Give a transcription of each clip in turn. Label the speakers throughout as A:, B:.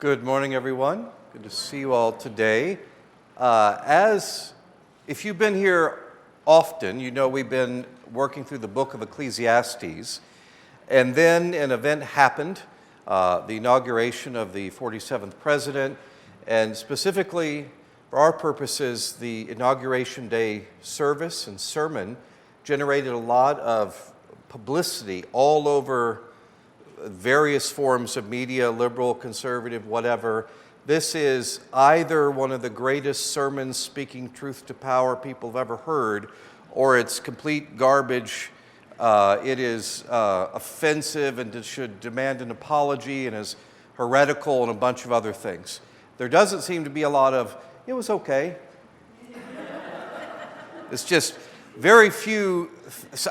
A: Good morning, everyone. Good to see you all today. If you've been here often, you know we've been working through the Book of Ecclesiastes, and then an event happened, the inauguration of the 47th president, and specifically for our purposes, the Inauguration Day service and sermon generated a lot of publicity all over various forms of media, liberal, conservative, whatever. This is either one of the greatest sermons speaking truth to power people have ever heard, or it's complete garbage. It is offensive and should demand an apology and is heretical and a bunch of other things. There doesn't seem to be a lot of, it was okay. It's just very few,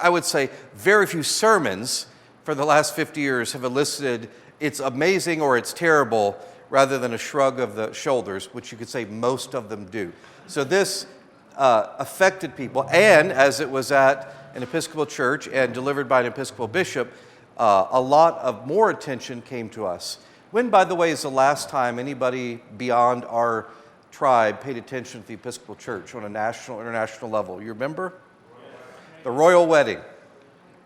A: I would say, very few sermons for the last 50 years have elicited it's amazing or it's terrible rather than a shrug of the shoulders, which you could say most of them do. So this affected people, and as it was at an Episcopal church and delivered by an Episcopal bishop, a lot of more attention came to us. When, by the way, is the last time anybody beyond our tribe paid attention to the Episcopal Church on a national, international level? You remember? The royal wedding.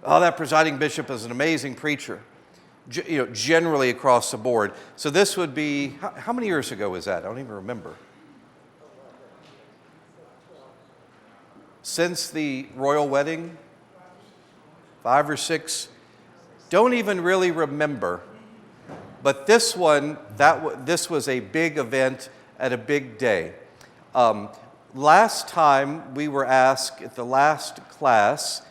A: Oh, that presiding bishop is an amazing preacher, generally across the board. So this would be, how many years ago was that? I don't even remember. Since the royal wedding? 5 or 6? Don't even really remember. But this one, this was a big event at a big day. Last time we were asked at the last class,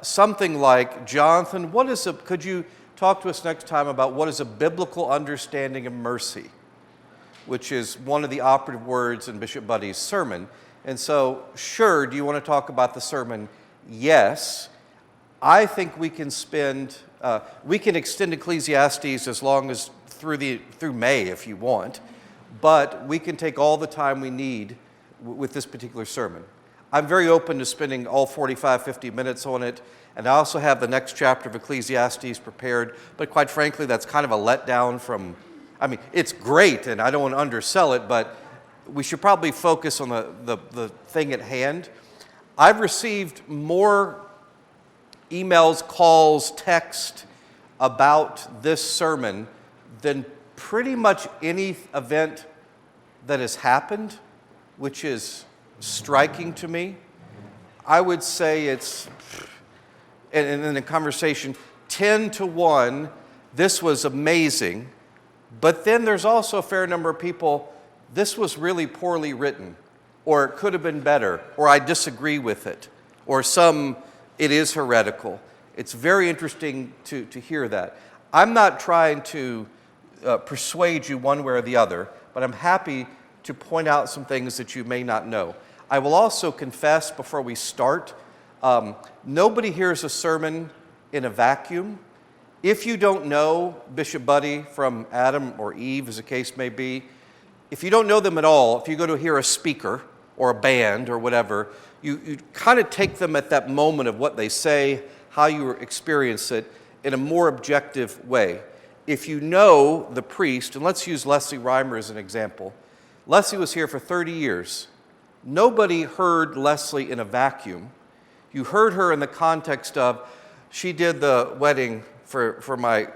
A: something like, Jonathon, could you talk to us next time about what is a biblical understanding of mercy, which is one of the operative words in Bishop Budde's sermon. And so, sure, do you want to talk about the sermon? Yes. I think we can extend Ecclesiastes as long as through May if you want, but we can take all the time we need with this particular sermon. I'm very open to spending all 45, 50 minutes on it, and I also have the next chapter of Ecclesiastes prepared, but quite frankly, that's kind of a letdown from, it's great, and I don't want to undersell it, but we should probably focus on the thing at hand. I've received more emails, calls, text about this sermon than pretty much any event that has happened, which is striking to me. I would say it's, and in the conversation, 10-1, this was amazing, but then there's also a fair number of people, this was really poorly written, or it could have been better, or I disagree with it, or it is heretical. It's very interesting to hear that. I'm not trying to persuade you one way or the other, but I'm happy to point out some things that you may not know. I will also confess before we start, nobody hears a sermon in a vacuum. If you don't know Bishop Budde from Adam or Eve, as the case may be, if you don't know them at all, if you go to hear a speaker or a band or whatever, you kind of take them at that moment of what they say, how you experience it in a more objective way. If you know the priest, and let's use Leslie Reimer as an example. Leslie was here for 30 years. Nobody heard Leslie in a vacuum. You heard her in the context of, she did the wedding for my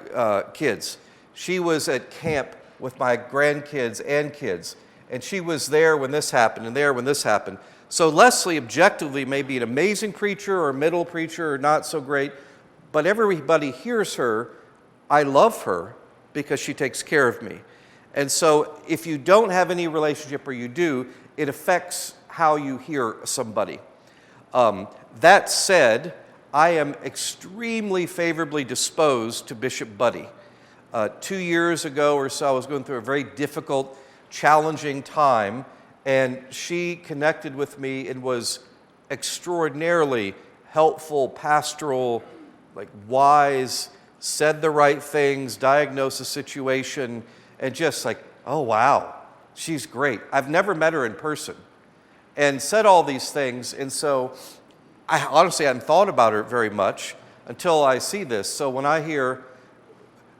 A: kids. She was at camp with my grandkids and kids. And she was there when this happened and there when this happened. So Leslie objectively may be an amazing preacher or a middle preacher or not so great, but everybody hears her. I love her because she takes care of me. And so if you don't have any relationship or you do, it affects how you hear somebody. That said, I am extremely favorably disposed to Bishop Budde. 2 years ago or so, I was going through a very difficult, challenging time, and she connected with me and was extraordinarily helpful, pastoral, wise, said the right things, diagnosed the situation, and just oh wow, she's great. I've never met her in person, and said all these things, and so I honestly hadn't thought about her very much until I see this. So when I hear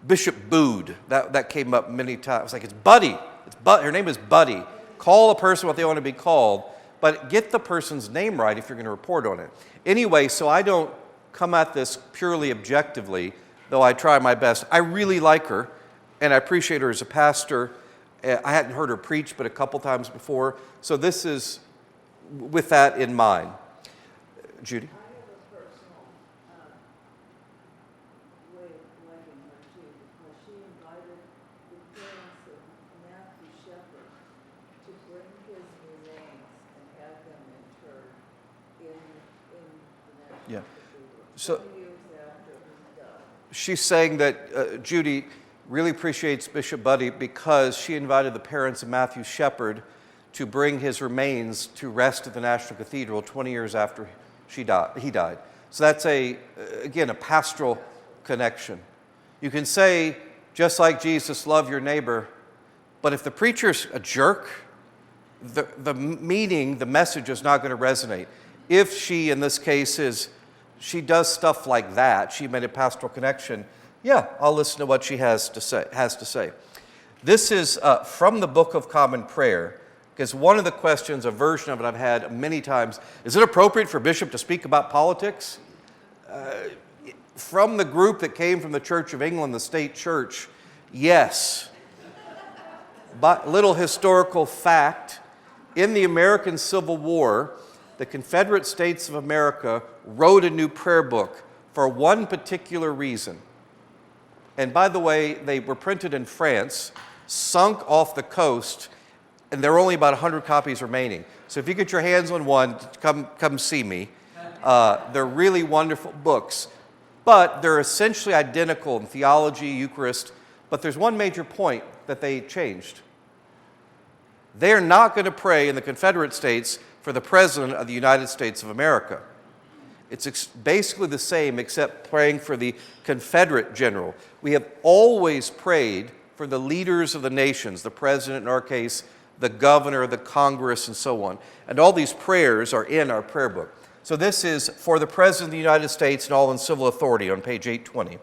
A: Bishop Budde, that came up many times. Like, it's Budde. Her name is Budde. Call a person what they want to be called, but get the person's name right if you're going to report on it. Anyway, so I don't come at this purely objectively, though I try my best. I really like her, and I appreciate her as a pastor. I hadn't heard her preach but a couple times before, so this is with that in mind. Judy?
B: I have a personal way of liking her too, because she invited the parents of Matthew Shepard to bring his remains and have them interred in the National Cathedral,
A: So
B: 20 years after he died.
A: she's saying that Judy really appreciates Bishop Budde because she invited the parents of Matthew Shepard to bring his remains to rest at the National Cathedral 20 years after he died. So that's again, a pastoral connection. You can say, just like Jesus, love your neighbor, but if the preacher's a jerk, the meaning, the message is not going to resonate. If she, in this case, she does stuff like that, she made a pastoral connection, yeah, I'll listen to what she has to say. This is from the Book of Common Prayer, because one of the questions, a version of it I've had many times, is it appropriate for a bishop to speak about politics? From the group that came from the Church of England, the state church, yes. But little historical fact, in the American Civil War, the Confederate States of America wrote a new prayer book for one particular reason. And by the way, they were printed in France, sunk off the coast, and there are only about 100 copies remaining. So if you get your hands on one, come see me. They're really wonderful books, but they're essentially identical in theology, Eucharist, but there's one major point that they changed. They're not going to pray in the Confederate States for the President of the United States of America. It's basically the same except praying for the Confederate general. We have always prayed for the leaders of the nations, the President in our case, the governor, the Congress, and so on. And all these prayers are in our prayer book. So this is for the President of the United States and all in civil authority on page 820.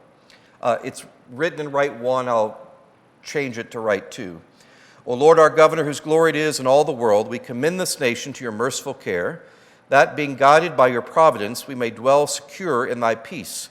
A: It's written in Rite 1. I'll change it to Rite 2. O Lord, our governor, whose glory it is in all the world, we commend this nation to your merciful care, that being guided by your providence, we may dwell secure in thy peace.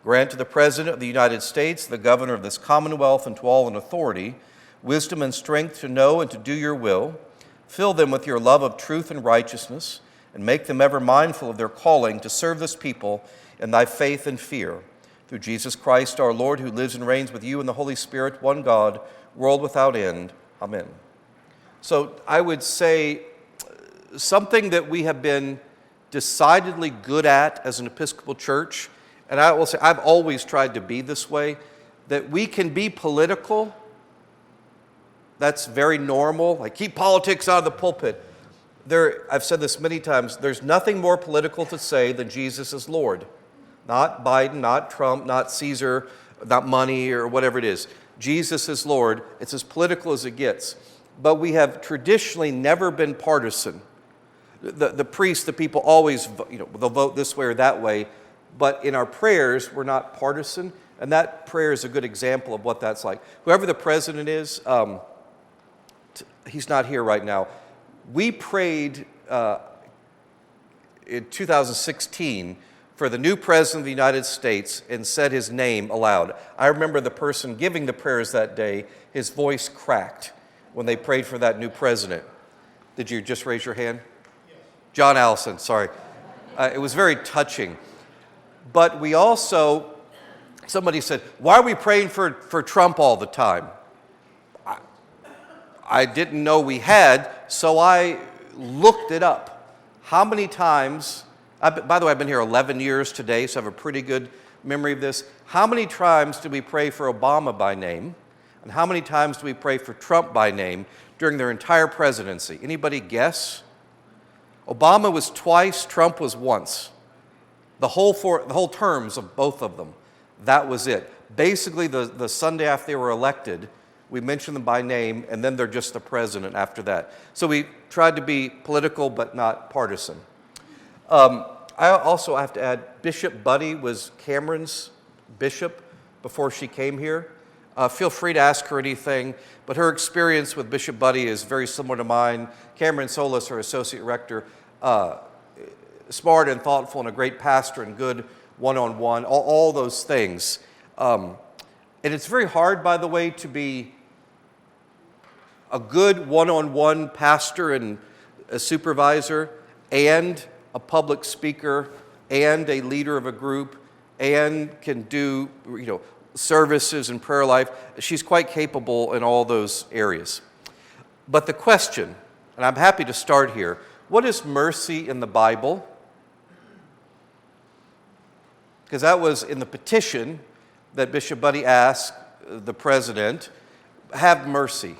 A: Grant to the President of the United States, the governor of this commonwealth, and to all in authority, wisdom and strength to know and to do your will. Fill them with your love of truth and righteousness, and make them ever mindful of their calling to serve this people in thy faith and fear. Through Jesus Christ our Lord, who lives and reigns with you in the Holy Spirit, one God, world without end. Amen. So I would say something that we have been decidedly good at as an Episcopal church, and I will say I've always tried to be this way, that we can be political. That's very normal. Like, keep politics out of the pulpit. I've said this many times, there's nothing more political to say than Jesus is Lord. Not Biden, not Trump, not Caesar, not money or whatever it is. Jesus is Lord. It's as political as it gets. But we have traditionally never been partisan. The priests, the people always, they'll vote this way or that way. But in our prayers, we're not partisan. And that prayer is a good example of what that's like. Whoever the president is, he's not here right now. We prayed in 2016 for the new president of the United States and said his name aloud. I remember the person giving the prayers that day, his voice cracked when they prayed for that new president. Did you just raise your hand? Yes. John Allison, sorry. It was very touching. But we also, somebody said, why are we praying for Trump all the time? I didn't know we had, so I looked it up. How many times, by the way, I've been here 11 years today, so I have a pretty good memory of this. How many times did we pray for Obama by name? And how many times do we pray for Trump by name during their entire presidency? Anybody guess? Obama was twice, Trump was once. The whole terms of both of them, that was it. Basically, the Sunday after they were elected, we mentioned them by name, and then they're just the president after that. So we tried to be political but not partisan. I have to add, Bishop Budde was Cameron's bishop before she came here. Feel free to ask her anything, but her experience with Bishop Budde is very similar to mine. Cameron Solis, her associate rector, smart and thoughtful and a great pastor and good one-on-one, all those things. And it's very hard, by the way, to be a good one-on-one pastor and a supervisor and a public speaker and a leader of a group and can do, services and prayer life. She's quite capable in all those areas. But the question, and I'm happy to start here, what is mercy in the Bible? Because that was in the petition that Bishop Budde asked the president, have mercy.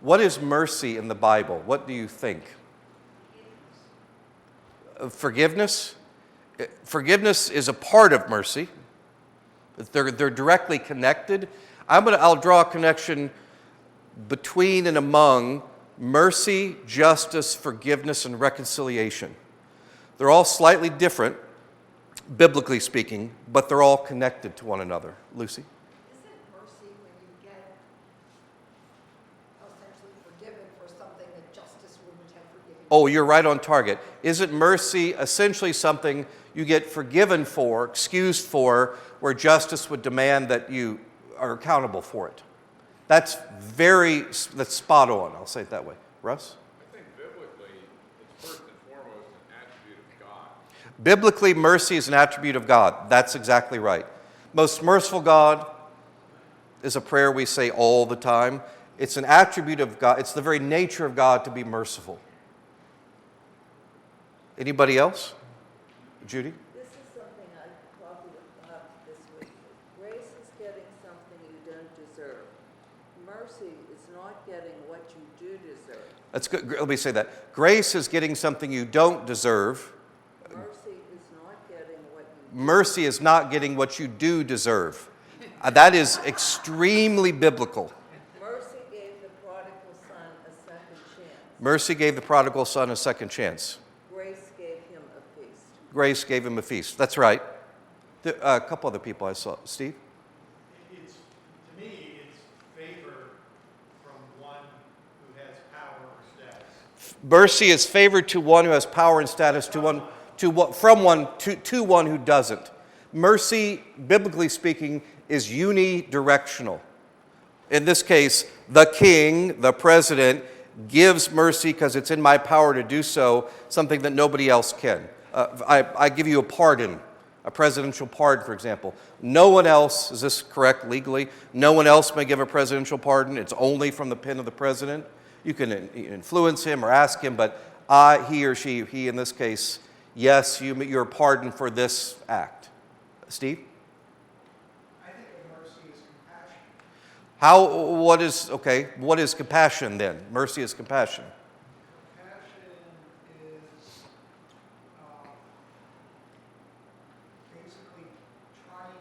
A: What is mercy in the Bible? What do you think? Forgiveness? Forgiveness is a part of mercy. They're directly connected. I'll draw a connection between and among mercy, justice, forgiveness, and reconciliation. They're all slightly different, biblically speaking, but they're all connected to one another. Lucy?
C: Isn't mercy when you get essentially forgiven for something that justice wouldn't have forgiven?
A: Oh, you're right on target. Isn't mercy essentially something you get forgiven for, excused for, where justice would demand that you are accountable for it? That's spot on. I'll say it that way. Russ?
D: I think biblically, it's first and foremost an attribute of God.
A: Biblically, mercy is an attribute of God. That's exactly right. Most merciful God is a prayer we say all the time. It's an attribute of God. It's the very nature of God to be merciful. Anybody else? Judy?
B: This is something I probably thought this week. Grace is getting something you don't deserve. Mercy is not getting what you do deserve.
A: That's good. Let me say that. Grace is getting something you don't deserve.
B: Mercy is not getting what you
A: Mercy is not getting what you do deserve. That is extremely biblical.
B: Mercy gave the prodigal son a second chance.
A: Mercy gave the prodigal son a second chance.
B: Grace gave him a feast.
A: Grace gave him a feast. That's right. A couple other people I saw. Steve?
E: To me, it's favor from one who has power or status.
A: Mercy is favored to one who has power and status, from one to one who doesn't. Mercy, biblically speaking, is unidirectional. In this case, the king, the president, gives mercy because it's in my power to do so, something that nobody else can. I give you a pardon, a presidential pardon, for example. No one else, is this correct legally? No one else may give a presidential pardon. It's only from the pen of the president. You can influence him or ask him, but he or she, he in this case, yes, you're pardoned for this act. Steve?
E: I think of mercy as compassion.
A: What is compassion then? Mercy is compassion.
E: Compassion is basically trying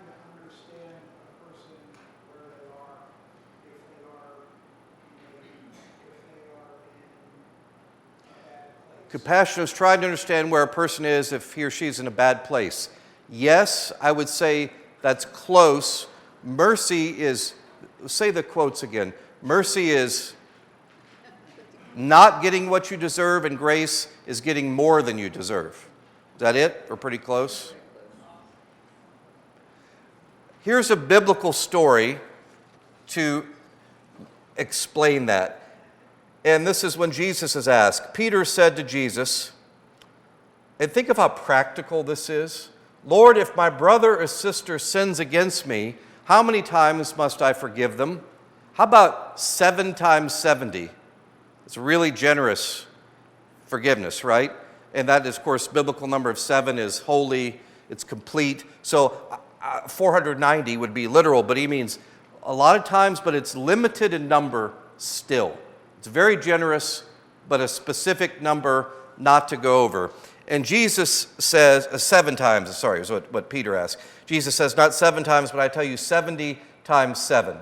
E: to understand a person where they are, if they are in a bad place.
A: Compassion is trying to understand where a person is if he or she is in a bad place. Yes, I would say that's close. Mercy is, say the quotes again. Mercy is not getting what you deserve, and grace is getting more than you deserve. Is that it? Or pretty close? Here's a biblical story to explain that. And this is when Jesus is asked. Peter said to Jesus, and think of how practical this is. Lord, if my brother or sister sins against me, how many times must I forgive them? How about 7 times 70? It's a really generous forgiveness, right? And that is, of course, biblical number of 7 is holy, it's complete. So 490 would be literal, but he means a lot of times, but it's limited in number still. It's very generous, but a specific number not to go over. And Jesus says, 7 times, sorry, is what Peter asked. Jesus says, not 7 times, but I tell you 70 times 7.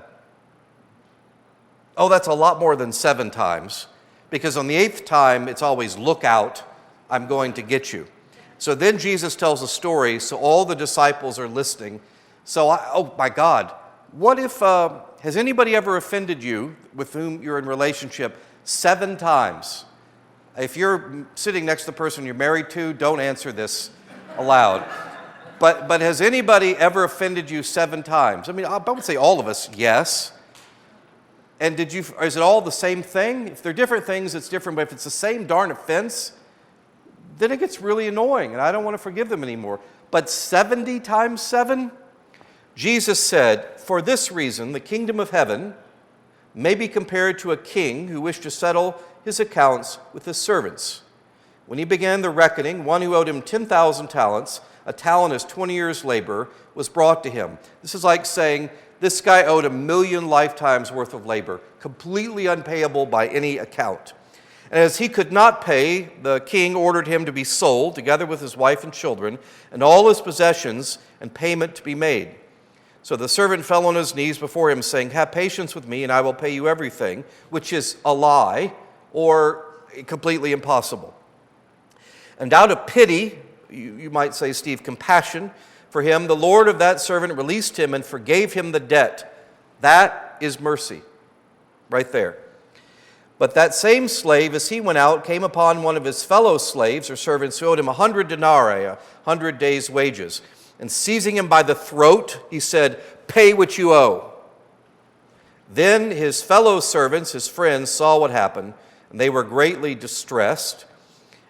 A: Oh, that's a lot more than 7 times, because on the 8th time, it's always, look out, I'm going to get you. So then Jesus tells a story, so all the disciples are listening. So, oh my God, what if, has anybody ever offended you with whom you're in relationship 7 times? If you're sitting next to the person you're married to, don't answer this aloud. But has anybody ever offended you 7 times? I mean, I would say all of us, yes. And is it all the same thing? If they're different things, it's different. But if it's the same darn offense, then it gets really annoying, and I don't want to forgive them anymore. But 70 times 7? Jesus said, "For this reason, the kingdom of heaven may be compared to a king who wished to settle his accounts with his servants. When he began the reckoning, one who owed him 10,000 talents, a talent is 20 years' labor, was brought to him." This is like saying this guy owed 1,000,000 lifetimes worth of labor, completely unpayable by any account. And as he could not pay, the king ordered him to be sold, together with his wife and children, and all his possessions, and payment to be made. So the servant fell on his knees before him, saying, "Have patience with me, and I will pay you everything," which is a lie or completely impossible. And out of pity, you might say, Steve, compassion for him, the Lord of that servant released him and forgave him the debt. That is mercy, right there. But that same slave, as he went out, came upon one of his fellow slaves or servants who owed him 100 denarii, 100 days' wages. And seizing him by the throat, he said, "Pay what you owe." Then his fellow servants, his friends, saw what happened, and they were greatly distressed.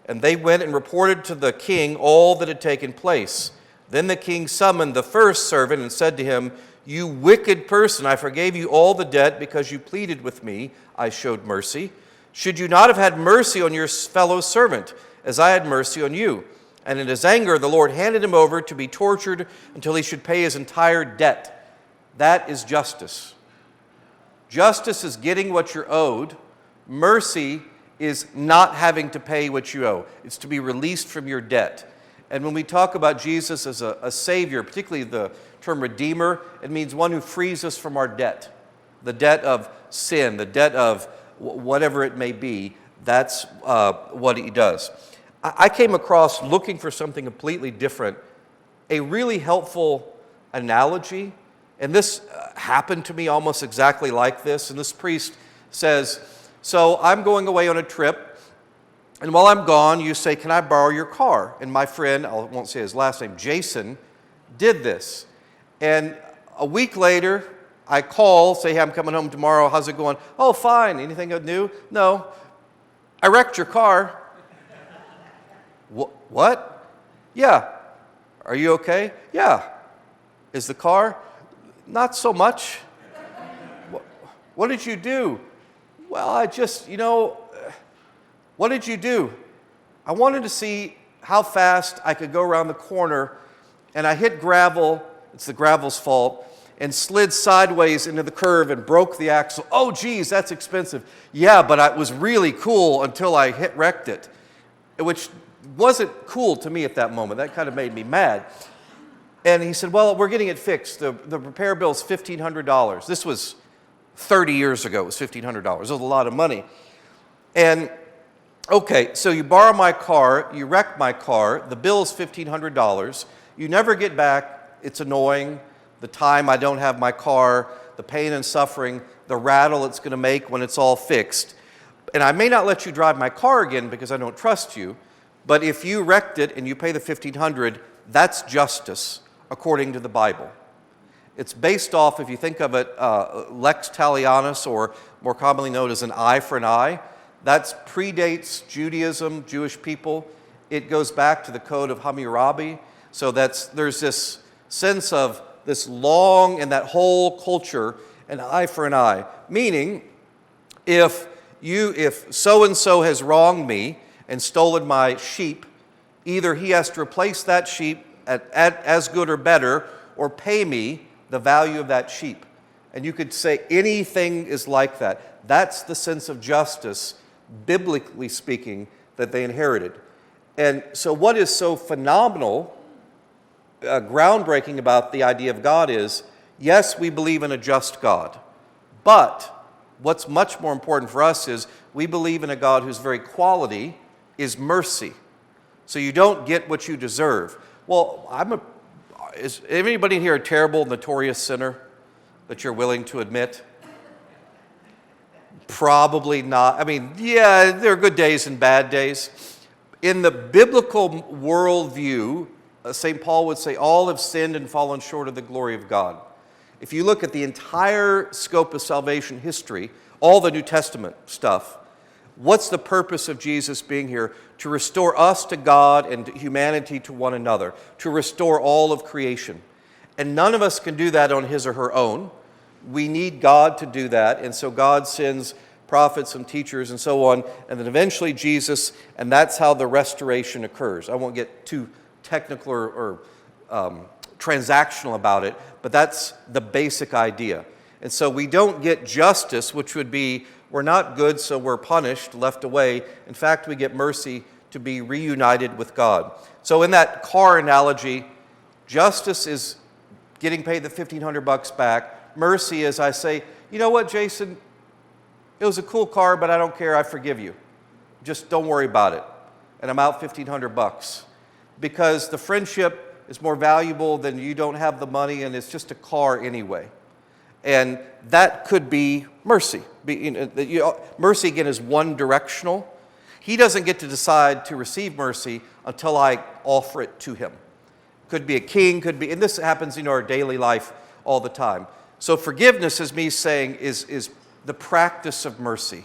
A: And they went and reported to the king all that had taken place. Then the king summoned the first servant and said to him, "You wicked person, I forgave you all the debt because you pleaded with me. I showed mercy. Should you not have had mercy on your fellow servant, as I had mercy on you?" And in his anger, the Lord handed him over to be tortured until he should pay his entire debt. That is justice. Justice is getting what you're owed. Mercy is not having to pay what you owe. It's to be released from your debt. And when we talk about Jesus as a Savior, particularly the term Redeemer, it means one who frees us from our debt. The debt of sin, the debt of whatever it may be. That's what he does. I came across, looking for something completely different, a really helpful analogy. And this happened to me almost exactly like this. And this priest says, "So I'm going away on a trip, and while I'm gone, you say, 'Can I borrow your car?' And my friend, I won't say his last name, Jason, did this. And a week later, I call, say, 'Hey, I'm coming home tomorrow. How's it going?' 'Oh, fine. Anything new?' 'No. I wrecked your car.' 'What?' 'Yeah.' 'Are you okay?' 'Yeah.' 'Is the car?' 'Not so much.' 'What did you do?' 'Well, I just, what did you do?' 'I wanted to see how fast I could go around the corner, and I hit gravel, it's the gravel's fault, and slid sideways into the curve and broke the axle.' 'Oh, geez, that's expensive.' 'Yeah, but it was really cool until I wrecked it,' which wasn't cool to me at that moment. That kind of made me mad. And he said, 'Well, we're getting it fixed. The repair bill is $1,500. This was 30 years ago. It was $1,500. It was a lot of money. And, okay, so you borrow my car, you wreck my car, the bill is $1,500. You never get back. It's annoying. The time I don't have my car, the pain and suffering, the rattle it's going to make when it's all fixed. And I may not let you drive my car again because I don't trust you. But if you wrecked it and you pay the $1,500, that's justice according to the Bible. It's based off, if you think of it, lex talionis, or more commonly known as an eye for an eye. That predates Judaism, Jewish people. It goes back to the code of Hammurabi. So there's this sense of this long, in that whole culture, an eye for an eye. Meaning, if so-and-so has wronged me and stolen my sheep, either he has to replace that sheep at as good or better, or pay me the value of that sheep. And you could say anything is like that. That's the sense of justice, biblically speaking, that they inherited. And so what is so phenomenal, groundbreaking about the idea of God is, yes, we believe in a just God. But what's much more important for us is we believe in a God whose very quality is mercy. So you don't get what you deserve. Well, Is anybody here a terrible, notorious sinner that you're willing to admit? Probably not. I mean, yeah, there are good days and bad days. In the biblical worldview, St. Paul would say, all have sinned and fallen short of the glory of God. If you look at the entire scope of salvation history, all the New Testament stuff, what's the purpose of Jesus being here? To restore us to God and humanity to one another, to restore all of creation. And none of us can do that on his or her own. We need God to do that, and so God sends prophets and teachers and so on, and then eventually Jesus, and that's how the restoration occurs. I won't get too technical or transactional about it, but that's the basic idea. And so we don't get justice, which would be we're not good, so we're punished, left away. In fact, we get mercy to be reunited with God. So in that car analogy, justice is getting paid the $1,500 back. Mercy is I say, you know what, Jason, it was a cool car, but I don't care, I forgive you. Just don't worry about it. And I'm out $1,500 because the friendship is more valuable than you don't have the money and it's just a car anyway. And that could be mercy. Mercy, again, is one directional. He doesn't get to decide to receive mercy until I offer it to him. Could be a king, could be, and this happens in our daily life all the time. So forgiveness is me saying is the practice of mercy,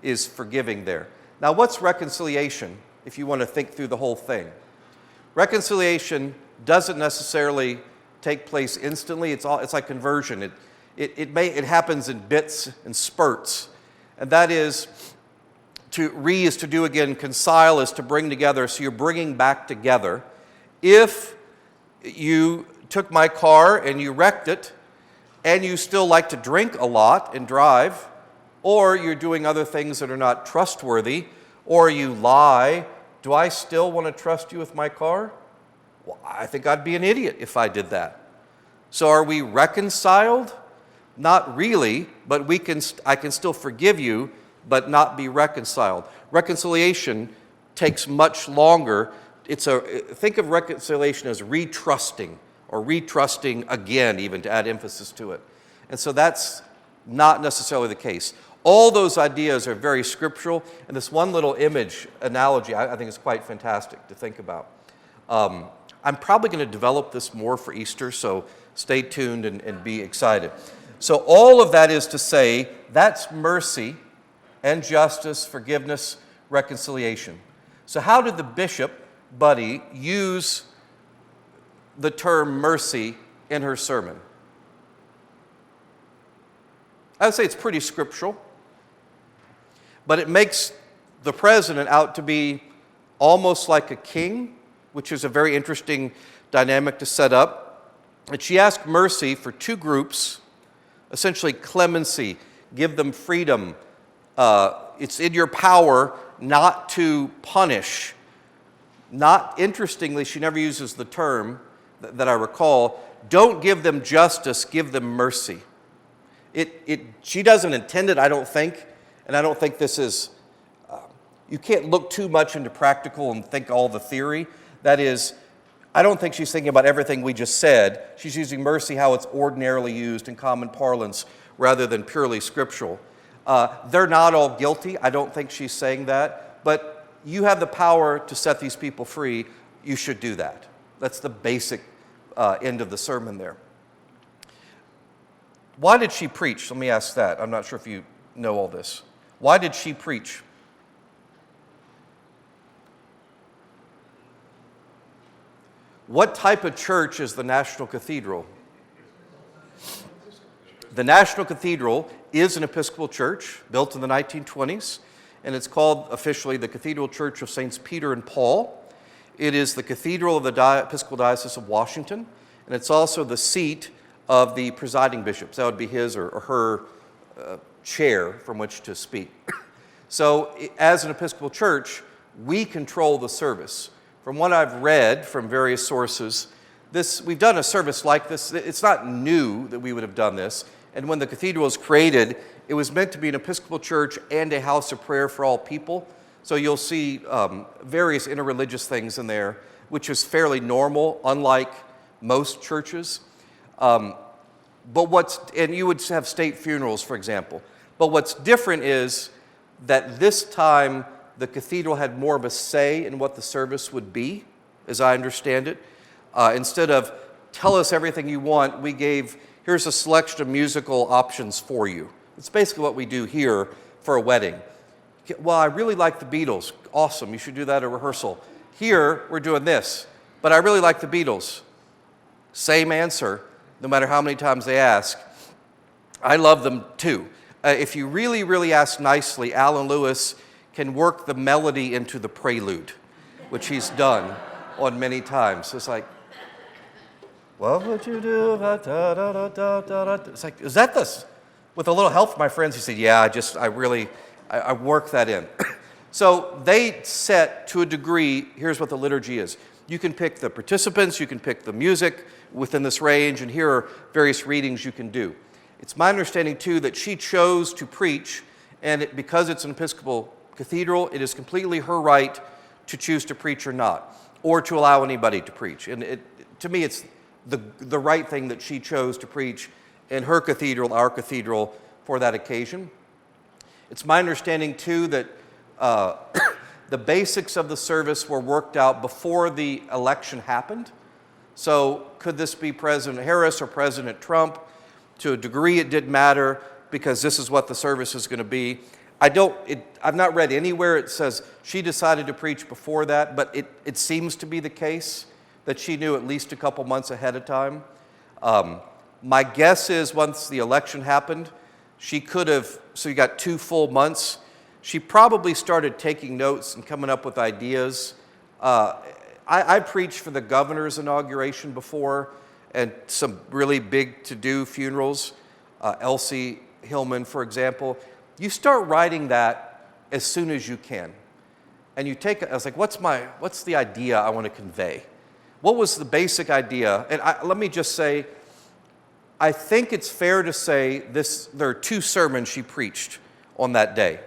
A: is forgiving there. Now what's reconciliation, if you want to think through the whole thing? Reconciliation doesn't necessarily take place instantly. It's like conversion. It happens in bits and spurts. And that is to do again, reconcile is to bring together, so you're bringing back together. If you took my car and you wrecked it, and you still like to drink a lot and drive, or you're doing other things that are not trustworthy, or you lie, do I still want to trust you with my car? Well, I think I'd be an idiot if I did that. So are we reconciled? Not really, but I can still forgive you, but not be reconciled. Reconciliation takes much longer. Think of reconciliation as retrusting, or retrusting again, even to add emphasis to it. And so that's not necessarily the case. All those ideas are very scriptural, and this one little image analogy I think is quite fantastic to think about. I'm probably going to develop this more for Easter, so stay tuned and be excited. So all of that is to say, that's mercy and justice, forgiveness, reconciliation. So how did the Bishop, Budde, use the term mercy in her sermon? I would say it's pretty scriptural, but it makes the president out to be almost like a king, which is a very interesting dynamic to set up. And she asked mercy for two groups, essentially clemency, give them freedom. It's in your power not to punish. Not interestingly, she never uses the term that I recall, don't give them justice, give them mercy. She doesn't intend it, I don't think, and I don't think this is, you can't look too much into practical and think all the theory. That is, I don't think she's thinking about everything we just said. She's using mercy how it's ordinarily used in common parlance rather than purely scriptural. They're not all guilty. I don't think she's saying that. But you have the power to set these people free. You should do that. That's the basic end of the sermon there. Why did she preach? Let me ask that. I'm not sure if you know all this. Why did she preach? What type of church is the National Cathedral? The National Cathedral is an Episcopal church built in the 1920s, and it's called officially the Cathedral Church of Saints Peter and Paul. It is the cathedral of the Episcopal Diocese of Washington, and it's also the seat of the presiding bishops. That would be his or her chair from which to speak. So as an Episcopal church, we control the service. From what I've read from various sources, we've done a service like this. It's not new that we would have done this. And when the cathedral was created, it was meant to be an Episcopal church and a house of prayer for all people. So you'll see various interreligious things in there, which is fairly normal, unlike most churches. And you would have state funerals, for example. But what's different is that this time the cathedral had more of a say in what the service would be, as I understand it. Instead of tell us everything you want, we gave, here's a selection of musical options for you. It's basically what we do here for a wedding. Well, I really like the Beatles. Awesome, you should do that at rehearsal. Here, we're doing this, but I really like the Beatles. Same answer, no matter how many times they ask. I love them too. If you really, really ask nicely, Alan Lewis can work the melody into the prelude, which he's done on many times. So it's like, what would you do? It's like, is that this? With a little help from my friends, he said, yeah, I work that in. So they set to a degree, here's what the liturgy is. You can pick the participants, you can pick the music within this range, and here are various readings you can do. It's my understanding, too, that she chose to preach, and because it's an Episcopal cathedral, it is completely her right to choose to preach or not, or to allow anybody to preach. And to me, it's the right thing that she chose to preach in her cathedral, our cathedral, for that occasion. It's my understanding, too, that the basics of the service were worked out before the election happened. So could this be President Harris or President Trump? To a degree, it didn't matter because this is what the service is going to be. I've not read anywhere it says she decided to preach before that, but it seems to be the case that she knew at least a couple months ahead of time. My guess is once the election happened, she could have, so you got 2 full months, she probably started taking notes and coming up with ideas. I preached for the governor's inauguration before and some really big to-do funerals. Elsie Hillman, for example. You start writing that as soon as you can. And you take, I was like, what's the idea I want to convey? What was the basic idea? And let me just say, I think it's fair to say there are 2 sermons she preached on that day.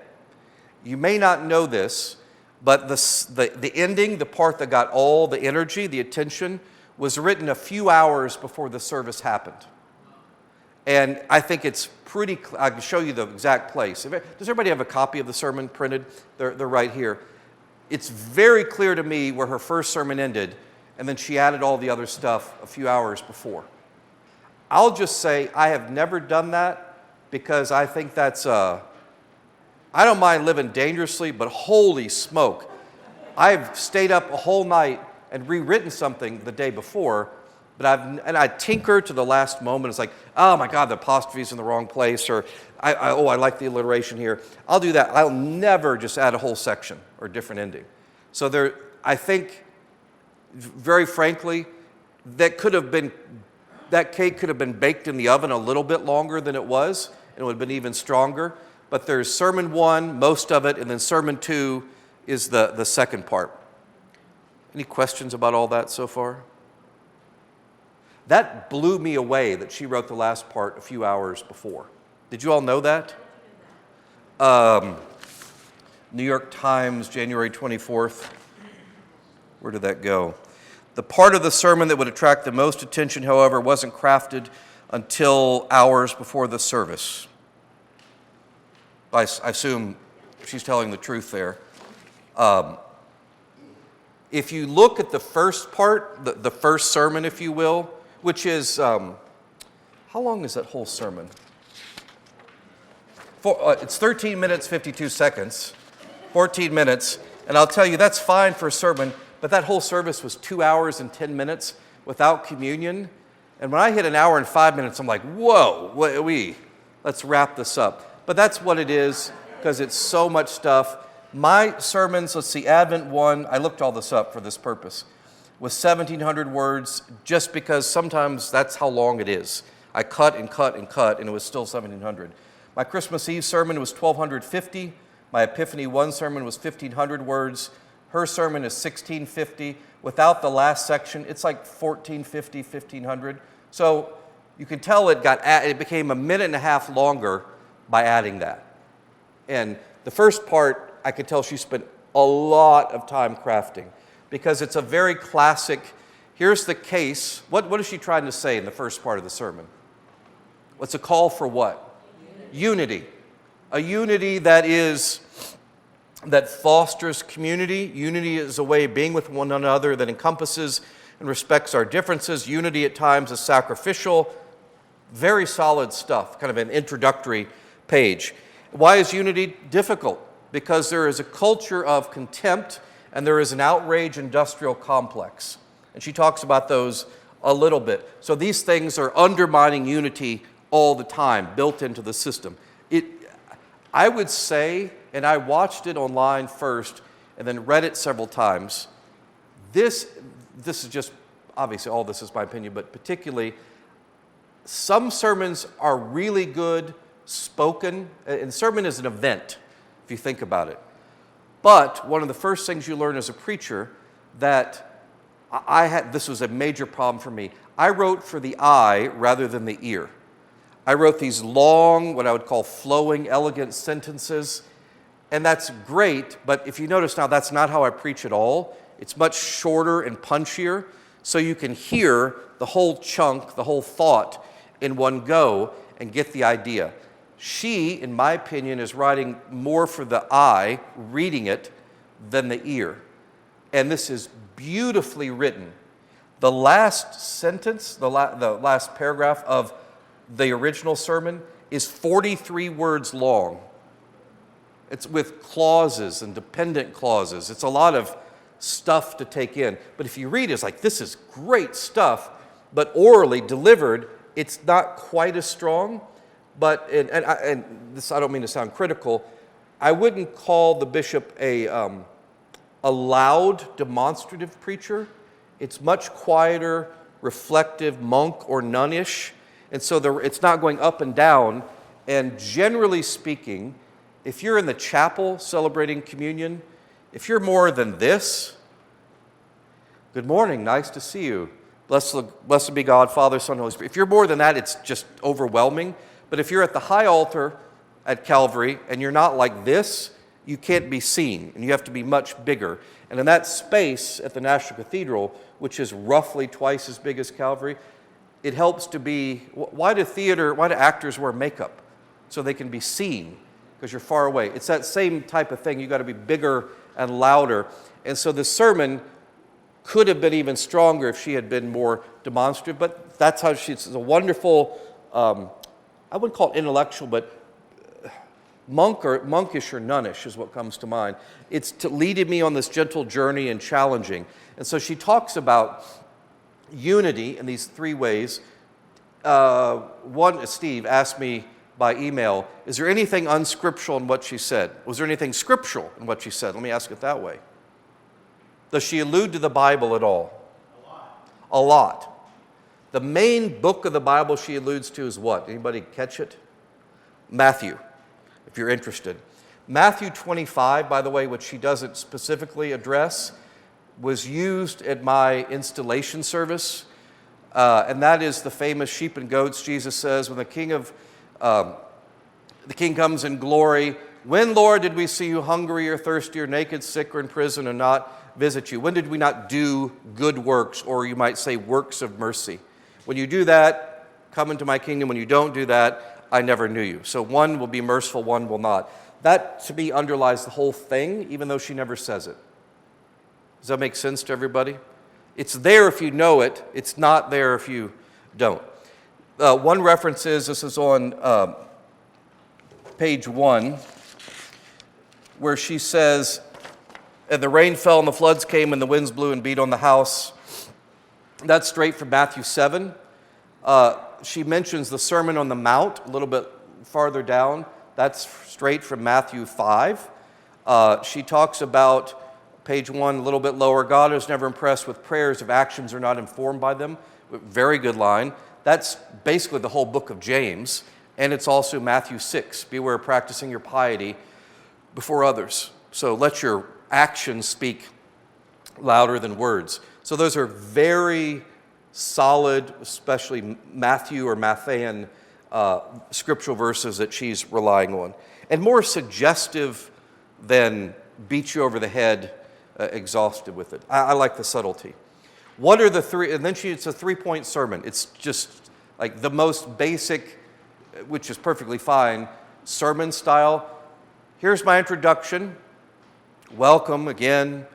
A: You may not know this, but the ending, the part that got all the energy, the attention, was written a few hours before the service happened. And I think it's pretty, I can show you the exact place. Does everybody have a copy of the sermon printed? They're right here. It's very clear to me where her first sermon ended, and then she added all the other stuff a few hours before. I'll just say I have never done that because I think that's, I don't mind living dangerously, but holy smoke. I've stayed up a whole night and rewritten something the day before, but I tinker to the last moment. It's like, oh my God, the apostrophe's in the wrong place, or I like the alliteration here. I'll do that. I'll never just add a whole section or a different ending. So I think, very frankly, that cake could have been baked in the oven a little bit longer than it was, and it would have been even stronger. But there's sermon 1, most of it, and then sermon 2 is the second part. Any questions about all that so far? That blew me away that she wrote the last part a few hours before. Did you all know that? New York Times, January 24th. Where did that go? The part of the sermon that would attract the most attention, however, wasn't crafted until hours before the service. I assume she's telling the truth there. If you look at the first part, the first sermon, if you will, which is, how long is that whole sermon? It's 13 minutes, 52 seconds, 14 minutes, and I'll tell you, that's fine for a sermon, but that whole service was 2 hours and 10 minutes without communion, and when I hit 1 hour and 5 minutes, I'm like, whoa, let's wrap this up. But that's what it is, because it's so much stuff. My sermons, let's see, Advent 1, I looked all this up for this purpose, was 1,700 words, just because sometimes that's how long it is. I cut and cut and cut, and it was still 1,700. My Christmas Eve sermon was 1,250. My Epiphany 1 sermon was 1,500 words. Her sermon is 1,650. Without the last section, it's like 1,450, 1,500. So you can tell it became 1.5 minutes longer by adding that. And the first part, I could tell she spent a lot of time crafting because it's a very classic Here's the case. What is she trying to say in the first part of the sermon? What's a call for what? Unity. A unity that fosters community. Unity is a way of being with one another that encompasses and respects our differences. Unity at times is sacrificial. Very solid stuff, kind of an introductory page. Why is unity difficult? Because there is a culture of contempt and there is an outrage industrial complex. And she talks about those a little bit. So these things are undermining unity all the time, built into the system. I would say, and I watched it online first and then read it several times, this is just, obviously all this is my opinion, but particularly some sermons are really good spoken, and sermon is an event, if you think about it. But one of the first things you learn as a preacher that this was a major problem for me. I wrote for the eye rather than the ear. I wrote these long, what I would call flowing, elegant sentences, and that's great, but if you notice now, that's not how I preach at all. It's much shorter and punchier, so you can hear the whole chunk, the whole thought in one go and get the idea. She, in my opinion, is writing more for the eye, reading it, than the ear. And this is beautifully written. The last sentence, the last paragraph of the original sermon is 43 words long. It's with clauses and dependent clauses. It's a lot of stuff to take in. But if you read it, it's like, this is great stuff, but orally delivered, it's not quite as strong. But, and this, I don't mean to sound critical, I wouldn't call the bishop a loud, demonstrative preacher. It's much quieter, reflective, monk or nunnish. And so it's not going up and down. And generally speaking, if you're in the chapel celebrating communion, if you're more than this, good morning, nice to see you. Blessed be God, Father, Son, Holy Spirit. If you're more than that, it's just overwhelming. But if you're at the high altar at Calvary and you're not like this, you can't be seen, and you have to be much bigger. And in that space at the National Cathedral, which is roughly twice as big as Calvary, it helps to be, why do actors wear makeup? So they can be seen, because you're far away. It's that same type of thing. You've got to be bigger and louder. And so the sermon could have been even stronger if she had been more demonstrative, but that's how she's a wonderful, I wouldn't call it intellectual, but monkish or nunnish is what comes to mind. It's to leading me on this gentle journey and challenging. And so she talks about unity in these three ways. Steve asked me by email, is there anything unscriptural in what she said? Was there anything scriptural in what she said? Let me ask it that way. Does she allude to the Bible at all?
E: A lot.
A: A lot. The main book of the Bible she alludes to is what? Anybody catch it? Matthew, if you're interested. Matthew 25, by the way, which she doesn't specifically address, was used at my installation service, and that is the famous sheep and goats. Jesus says, when the king comes in glory, when, Lord, did we see you hungry or thirsty or naked, sick or in prison and not visit you? When did we not do good works, or you might say works of mercy? When you do that, come into my kingdom. When you don't do that, I never knew you. So one will be merciful, one will not. That, to me, underlies the whole thing, even though she never says it. Does that make sense to everybody? It's there if you know it. It's not there if you don't. One reference is, this is on page 1, where she says, and the rain fell and the floods came and the winds blew and beat on the house. That's straight from Matthew 7. She mentions the Sermon on the Mount a little bit farther down. That's straight from Matthew 5. She talks about, page 1, a little bit lower, God is never impressed with prayers if actions are not informed by them. Very good line. That's basically the whole book of James, and it's also Matthew 6. Beware of practicing your piety before others. So let your actions speak louder than words. So those are very solid, especially Matthew or Matthean scriptural verses that she's relying on. And more suggestive than beat you over the head exhausted with it. I like the subtlety. What are the three? And then it's a 3-point sermon. It's just like the most basic, which is perfectly fine, sermon style. Here's my introduction. Welcome again.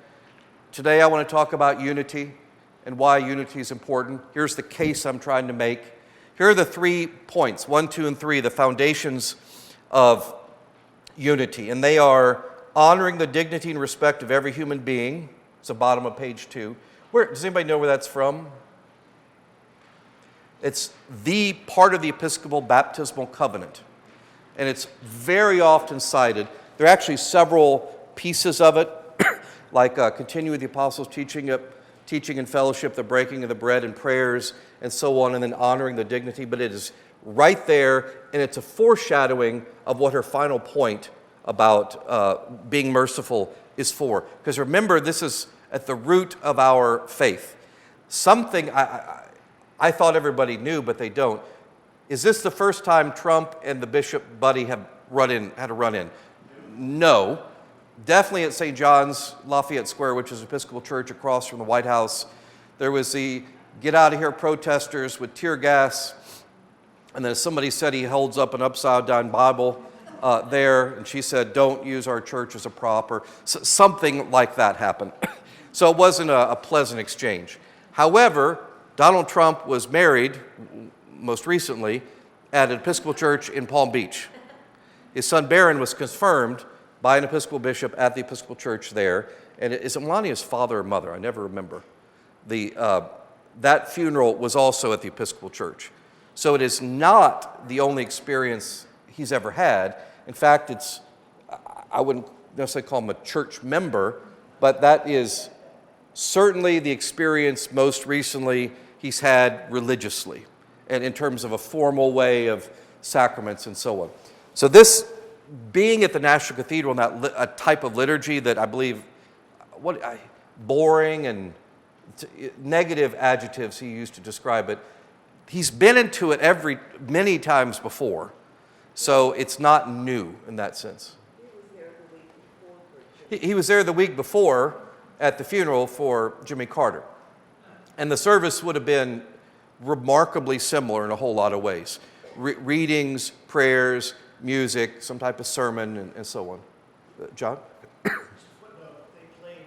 A: Today I want to talk about unity and why unity is important. Here's the case I'm trying to make. Here are the 3 points, 1, 2, and 3, the foundations of unity. And they are honoring the dignity and respect of every human being. It's the bottom of page 2. Does anybody know where that's from? It's the part of the Episcopal Baptismal Covenant. And it's very often cited. There are actually several pieces of it, like continue with the apostles' teaching and fellowship, the breaking of the bread and prayers, and so on, and then honoring the dignity. But it is right there, and it's a foreshadowing of what her final point about being merciful is for. Because remember, this is at the root of our faith. Something I thought everybody knew, but they don't. Is this the first time Trump and the Bishop Budde have had a run-in? No. Definitely at St. John's, Lafayette Square, which is an Episcopal church across from the White House. There was the get out of here protesters with tear gas. And then somebody said he holds up an upside down Bible there. And she said, don't use our church as a prop, or something like that happened. So it wasn't a pleasant exchange. However, Donald Trump was married most recently at an Episcopal church in Palm Beach. His son Barron was confirmed by an Episcopal bishop at the Episcopal church there. And is it Melania's father or mother? I never remember. That funeral was also at the Episcopal church. So it is not the only experience he's ever had. In fact, I wouldn't necessarily call him a church member, but that is certainly the experience most recently he's had religiously, and in terms of a formal way of sacraments and so on. So this being at the National Cathedral, and a type of liturgy that I believe, boring and negative adjectives he used to describe it, he's been into it many times before. So it's not new in that sense. He was there the week before at the funeral for Jimmy Carter. And the service would have been remarkably similar in a whole lot of ways. Readings, prayers, music, some type of sermon, and so on. John?
E: They played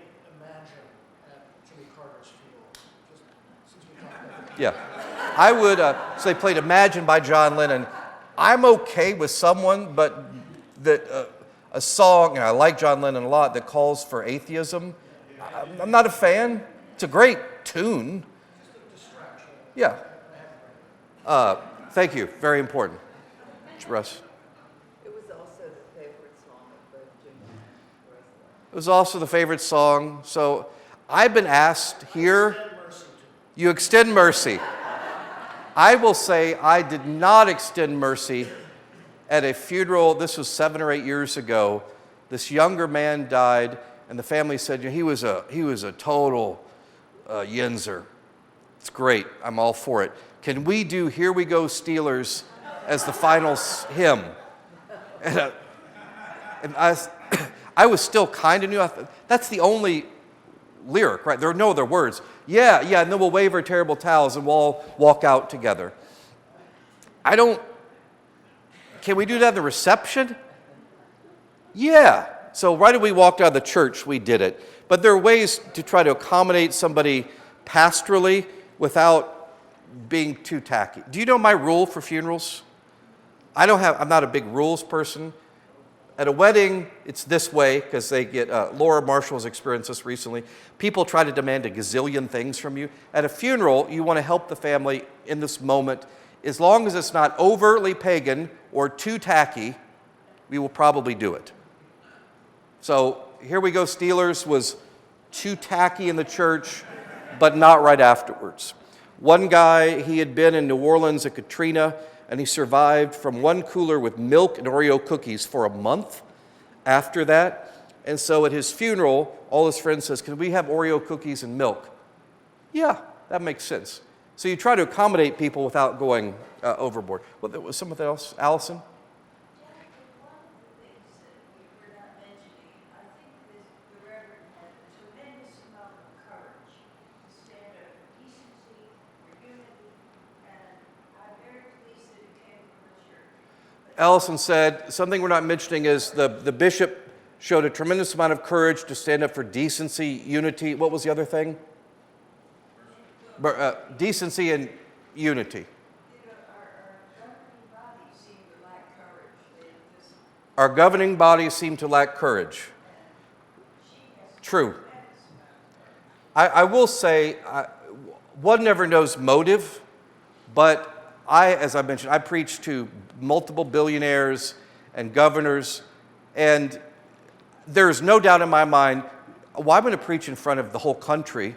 E: Imagine at Jimmy Carter's funeral, just since we talked about that.
A: Yeah. I would, so they played Imagine by John Lennon. I'm okay with someone, but a song, and I like John Lennon a lot, that calls for atheism, I'm not a fan. It's a great tune. Yeah. Thank you. Very important. Russ?
B: It was also the favorite song of both Jimmy and Russ.
A: It was also the favorite song. So I've been asked here, you extend mercy. I will say I did not extend mercy at a funeral. This was 7 or 8 years ago. This younger man died, and the family said, he was a total yinzer. It's great. I'm all for it. Can we do Here We Go Steelers as the final hymn? And I was still kind of new. That's the only lyric, right? There are no other words. Yeah, and then we'll wave our terrible towels and we'll all walk out together. Can we do that at the reception? Yeah. So right when we walked out of the church, we did it. But there are ways to try to accommodate somebody pastorally without being too tacky. Do you know my rule for funerals? I'm not a big rules person. At a wedding, it's this way, because they get, Laura Marshall's experienced this recently. People try to demand a gazillion things from you. At a funeral, you want to help the family in this moment. As long as it's not overtly pagan or too tacky, we will probably do it. So, Here We Go Steelers was too tacky in the church, but not right afterwards. One guy, he had been in New Orleans at Katrina, and he survived from one cooler with milk and Oreo cookies for a month after that. And so at his funeral, all his friends says, can we have Oreo cookies and milk? Yeah, that makes sense. So you try to accommodate people without going overboard. Well, there was something else. Allison? Allison said, something we're not mentioning is the bishop showed a tremendous amount of courage to stand up for decency, unity. What was the other thing? Decency and unity. Our governing bodies seem to lack courage. True. I will say, one never knows motive, but as I mentioned, I preach to multiple billionaires and governors, and there's no doubt in my mind, well, I'm going to preach in front of the whole country,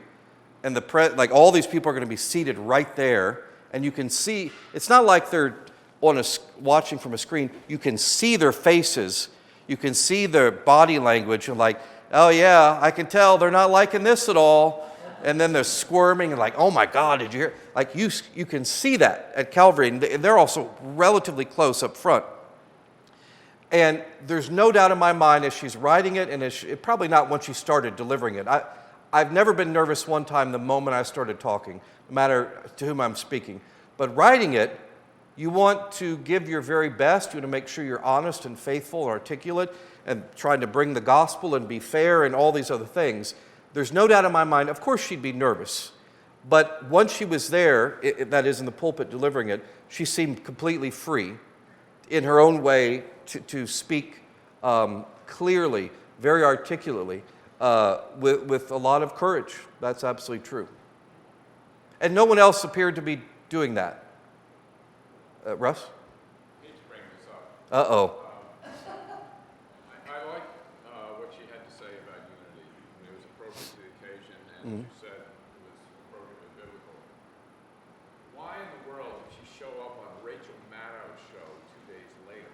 A: and like all these people are going to be seated right there, and you can see, it's not like they're watching from a screen. You can see their faces, you can see their body language, and like, oh yeah, I can tell they're not liking this at all. And then they're squirming and like, oh my God, did you hear? Like you can see that at Calvary, and they're also relatively close up front. And there's no doubt in my mind as she's writing it, and probably not once she started delivering it. I've never been nervous one time the moment I started talking, no matter to whom I'm speaking. But writing it, you want to give your very best. You want to make sure you're honest and faithful and articulate and trying to bring the gospel and be fair and all these other things. There's no doubt in my mind, of course she'd be nervous. But once she was there, that is in the pulpit delivering it, she seemed completely free in her own way to speak clearly, very articulately, with a lot of courage. That's absolutely true. And no one else appeared to be doing that. Russ?
D: I hate to bring this up.
A: Uh-oh.
D: I like what she had to say about unity. It was appropriate to the occasion, and as you said, it was appropriately biblical. Why in the world did she show up on Rachel Maddow's show 2 days later?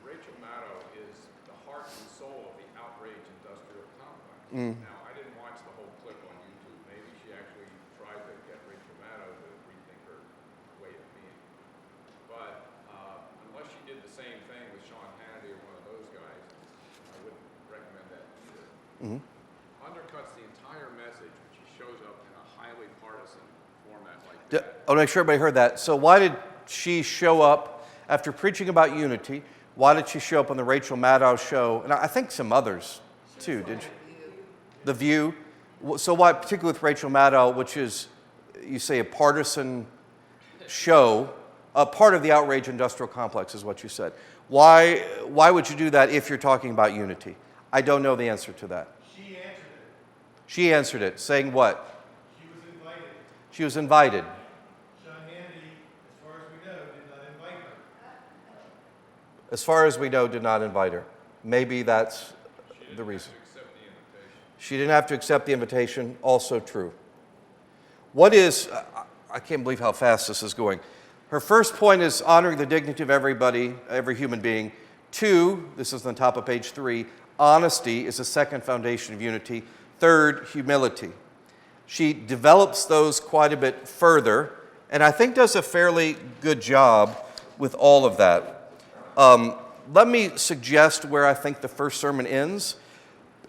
D: Rachel Maddow is the heart and soul of the outrage industrial complex. Now, I didn't watch the whole clip on YouTube. Maybe she actually tried to get Rachel Maddow to rethink her way of being. But unless she did the same thing with Sean Hannity or one of those guys, I wouldn't recommend that either. Undercuts the entire message when she shows up in a highly partisan format like that.
A: I'll make sure everybody heard that. So why did she show up, after preaching about unity, why did she show up on the Rachel Maddow show? And I think some others too, did she? The View. So why, particularly with Rachel Maddow, which is, you say, a partisan show, a part of the outrage industrial complex is what you said. Why would you do that if you're talking about unity? I don't know the answer to that.
E: She answered it.
A: She answered it, saying what?
E: She was invited.
A: She was invited.
E: Sean Hannity, as far as we know, did not invite her.
A: As far as we know, did not invite her. Maybe that's the reason. She didn't have to accept the invitation. Also true. What is, I can't believe how fast this is going. Her first point is honoring the dignity of everybody, every human being. 2, this is on top of page 3, honesty is the second foundation of unity. 3rd, humility. She develops those quite a bit further, and I think does a fairly good job with all of that. Let me suggest where I think the first sermon ends,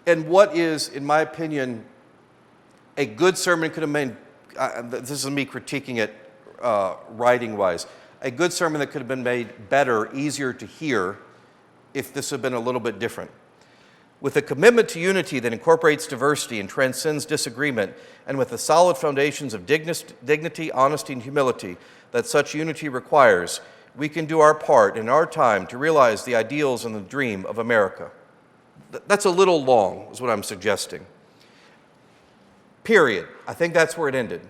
A: and what is, in my opinion, a good sermon could have been, this is me critiquing it writing-wise, a good sermon that could have been made better, easier to hear, if this had been a little bit different. With a commitment to unity that incorporates diversity and transcends disagreement, and with the solid foundations of dignity, honesty, and humility that such unity requires, we can do our part in our time to realize the ideals and the dream of America. That's a little long, is what I'm suggesting. Period. I think that's where it ended.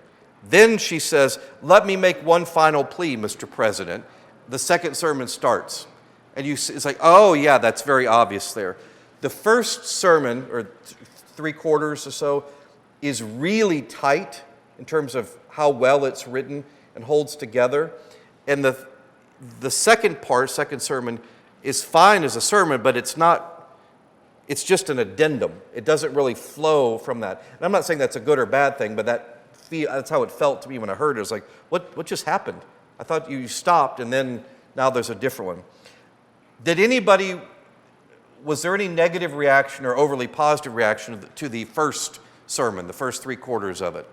A: Then she says, let me make one final plea, Mr. President. The second sermon starts. And it's like, oh yeah, that's very obvious there. The first sermon, or 3/4 or so, is really tight in terms of how well it's written and holds together. And the second part, second sermon, is fine as a sermon, but it's not, it's just an addendum. It doesn't really flow from that. And I'm not saying that's a good or bad thing, but that's how it felt to me when I heard it. It was like, what just happened? I thought you stopped, and then now there's a different one. Was there any negative reaction or overly positive reaction to the first sermon, the first 3/4 of it?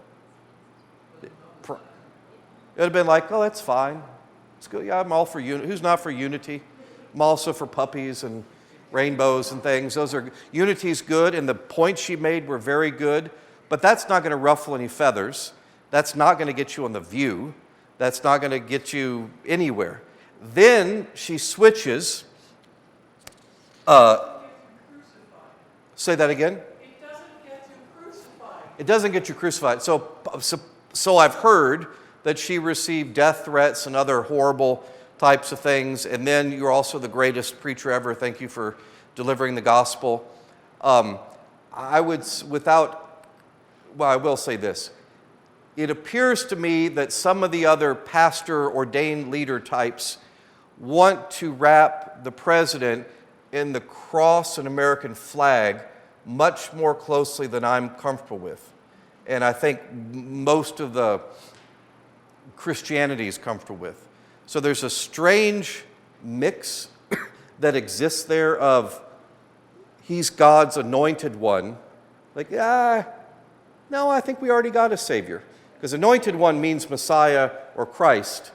A: It would have been like, oh, that's fine. It's good. Yeah, I'm all for unity. Who's not for unity? I'm also for puppies and rainbows and things. Unity's good, and the points she made were very good, but that's not going to ruffle any feathers. That's not going to get you on The View. That's not going to get you anywhere. Then she switches. Say that again?
B: It doesn't get you crucified.
A: It doesn't get you crucified. So I've heard that she received death threats and other horrible types of things, and then you're also the greatest preacher ever. Thank you for delivering the gospel. I will say this. It appears to me that some of the other pastor, ordained leader types want to wrap the president in the cross and American flag much more closely than I'm comfortable with. And I think most of the Christianity is comfortable with. So there's a strange mix that exists there of he's God's anointed one. Like, no, I think we already got a Savior. Because anointed one means Messiah or Christ.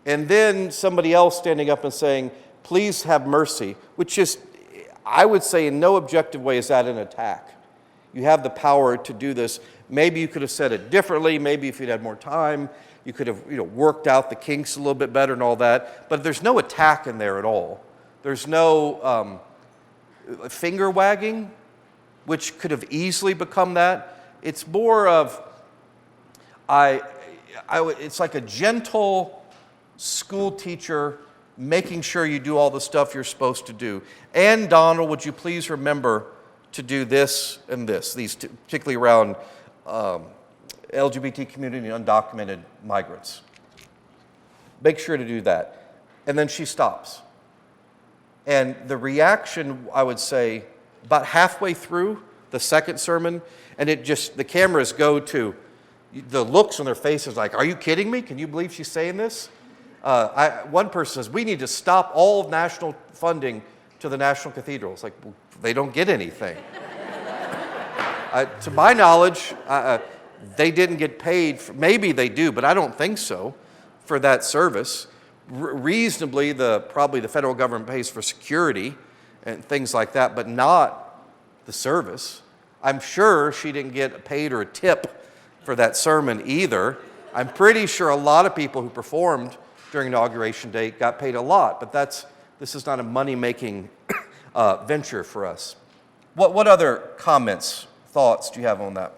A: And then somebody else standing up and saying, please have mercy, which is, I would say in no objective way is that an attack. You have the power to do this. Maybe you could have said it differently. Maybe if you'd had more time, you could have worked out the kinks a little bit better and all that. But there's no attack in there at all. There's no finger wagging, which could have easily become that. It's more of, it's like a gentle school teacher making sure you do all the stuff you're supposed to do. And Donald, would you please remember to do this and this, particularly around LGBT community and undocumented migrants. Make sure to do that. And then she stops. And the reaction, I would say, about halfway through the second sermon, and the cameras go to the looks on their faces like, are you kidding me? Can you believe she's saying this? One person says, we need to stop all national funding to the National Cathedral. It's like, well, they don't get anything. To my knowledge, they didn't get paid. Maybe they do, but I don't think so for that service. Reasonably, probably the federal government pays for security and things like that, but not the service. I'm sure she didn't get paid or a tip for that sermon either. I'm pretty sure a lot of people who performed during Inauguration Day got paid a lot, but this is not a money-making venture for us. What other comments, thoughts do you have on that?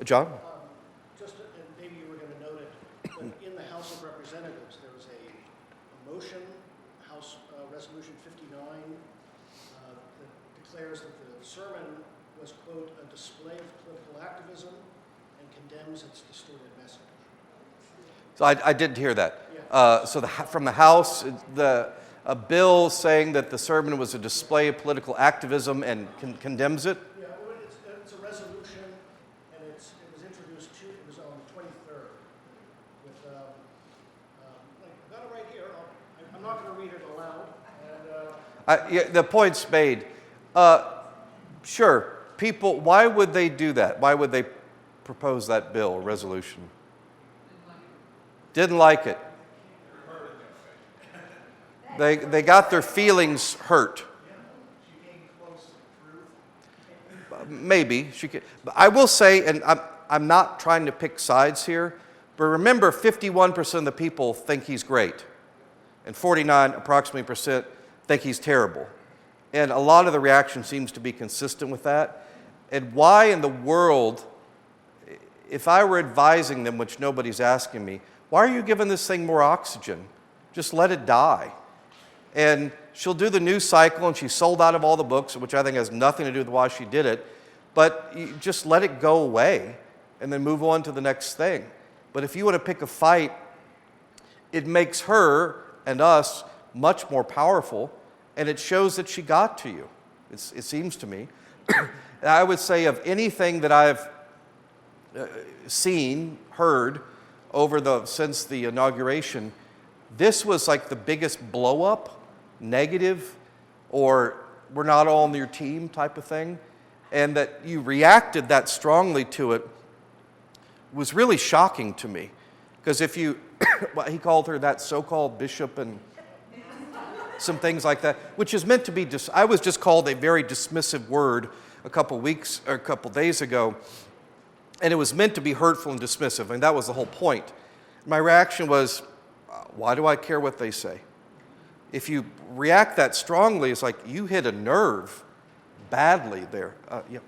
A: John?
E: And maybe you were going to note it, but in the House of Representatives, there was a motion, House Resolution 59, that declares that the sermon was, quote, a display of political activism and condemns its distorted message.
A: So I didn't hear that.
E: Yeah.
A: From the House, a bill saying that the sermon was a display of political activism and condemns it?
E: Yeah, it's a resolution, and it was introduced it was on the 23rd. With, I've got it right here. I'm not going to read it aloud. And,
A: the point's made. Sure, people, why would they do that? Why would they propose that bill or resolution? Didn't like it. They got their feelings hurt. Maybe she could. But I will say, and I'm not trying to pick sides here, but remember, 51% of the people think he's great, and 49% approximately think he's terrible. And a lot of the reaction seems to be consistent with that. And why in the world, if I were advising them, which nobody's asking me, why are you giving this thing more oxygen? Just let it die. And she'll do the news cycle, and she's sold out of all the books, which I think has nothing to do with why she did it. But you just let it go away and then move on to the next thing. But if you want to pick a fight, it makes her and us much more powerful, and it shows that she got to you, it seems to me. I would say of anything that I've seen, heard, since the inauguration, this was like the biggest blow-up, negative, or we're not all on your team type of thing. And that you reacted that strongly to it was really shocking to me. Because if he called her that so-called bishop and some things like that, which is meant to be, I was just called a very dismissive word a couple days ago, and it was meant to be hurtful and dismissive, and that was the whole point. My reaction was, why do I care what they say? If you react that strongly, it's like you hit a nerve badly there. Yeah.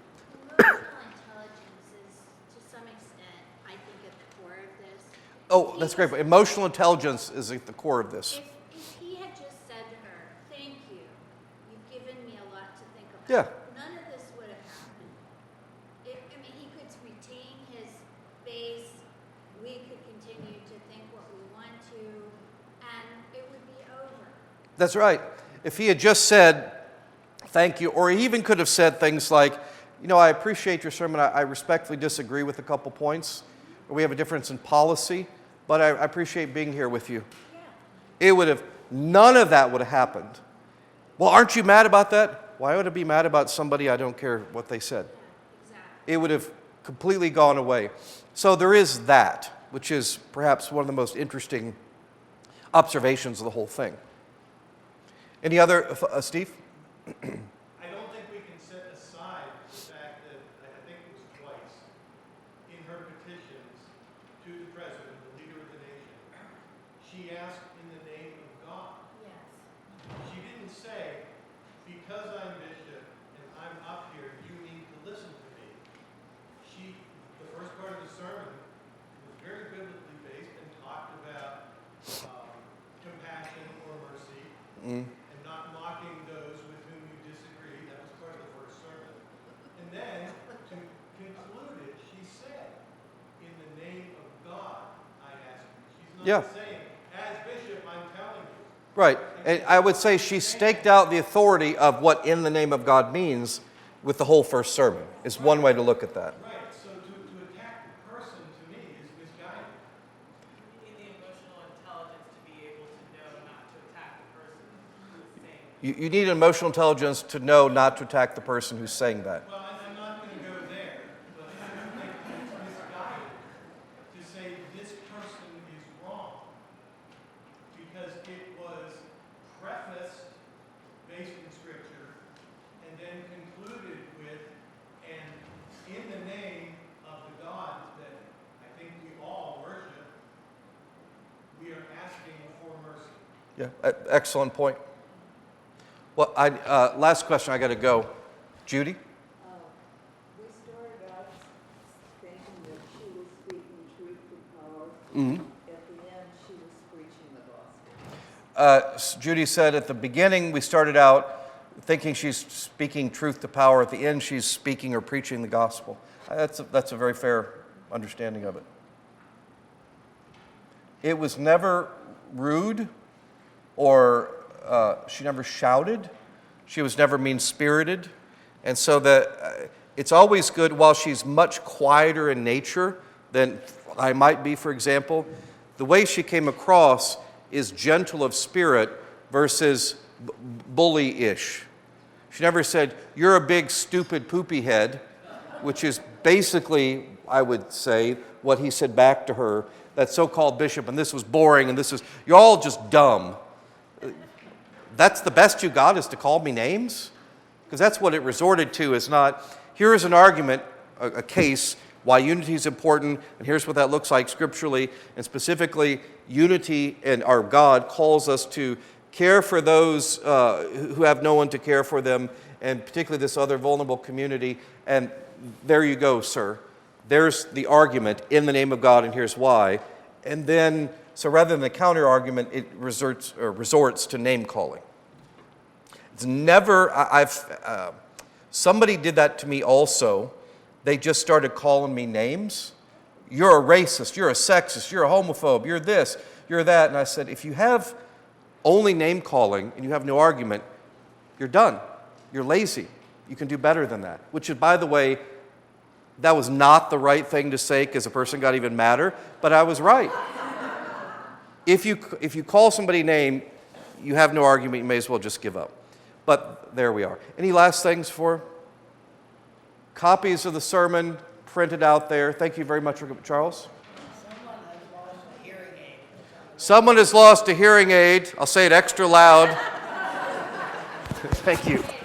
F: Emotional intelligence is, to some extent, I think, at the core of this.
A: Oh, that's great. But emotional intelligence is at the core of this.
F: If he had just said to her, "Thank you, you've given me a lot to think about,"
A: Yeah.
F: none of this would have happened. I mean, he could retain his base. We could continue to think what we want to, and it would be over.
A: That's right. If he had just said, thank you, or he even could have said things like, I appreciate your sermon. I respectfully disagree with a couple points. Or we have a difference in policy, but I appreciate being here with you.
F: Yeah.
A: None of that would have happened. Well, aren't you mad about that? Why would I be mad about somebody I don't care what they said?
F: Exactly.
A: It would have completely gone away. So there is that, which is perhaps one of the most interesting observations of the whole thing. Any other, Steve?
G: I don't think we can set aside the fact that, I think it was twice, in her petitions to the president, the leader of the nation, she asked in the name of God.
F: Yes.
G: She didn't say, because I'm bishop and I'm up here, you need to listen to me. The first part of the sermon was very biblically based and talked about compassion or mercy.
A: Mm.
G: And not mocking those with whom you disagree. That was part of the first sermon. And then, to conclude it, she said, in the name of God, I ask you. She's not saying, as bishop, I'm telling you.
A: Right. And I would say she staked out the authority of what in the name of God means with the whole first sermon, is one way to look at that.
G: Right. So to attack the person, to me, is misguided.
H: You need the emotional intelligence to be able to know not to attack the person who's saying it.
A: You need emotional intelligence to know not to attack the person who's saying that.
G: Well, I'm not going to go there, but I think it's misguided to say this person is wrong because it was prefaced based in Scripture and then concluded with, and in the name of the God that I think we all worship, we are asking for mercy.
A: Yeah, excellent point. Well, last question, I got to go. Judy?
B: We started out thinking that she was speaking truth to power.
A: Mm-hmm.
B: At the end, she was preaching the gospel.
A: Judy said at the beginning, we started out thinking she's speaking truth to power. At the end, she's speaking or preaching the gospel. That's a very fair understanding of it. It was never rude, or she never shouted. She was never mean-spirited. And so it's always good, while she's much quieter in nature than I might be, for example, the way she came across is gentle of spirit versus bully-ish. She never said, "You're a big, stupid, poopy head," which is basically, I would say, what he said back to her, that so-called bishop, and this was boring, and you're all just dumb. That's the best you got, is to call me names? Because that's what it resorted to, is not, here is an argument, a case, why unity is important, and here's what that looks like scripturally, and specifically, unity and our God calls us to care for those who have no one to care for them, and particularly this other vulnerable community, and there you go, sir. There's the argument in the name of God, and here's why. And then, so rather than the counter-argument, it resorts to name-calling. It's never, somebody did that to me also. They just started calling me names. You're a racist, you're a sexist, you're a homophobe, you're this, you're that. And I said, if you have only name-calling and you have no argument, you're done. You're lazy. You can do better than that. Which is, by the way, that was not the right thing to say, because the person got even madder, but I was right. If you call somebody name, you have no argument, you may as well just give up. But there we are. Any last things for? Copies of the sermon printed out there. Thank you very much, Charles.
H: Someone has lost a hearing aid.
A: Someone has lost a hearing aid. I'll say it extra loud. Thank you.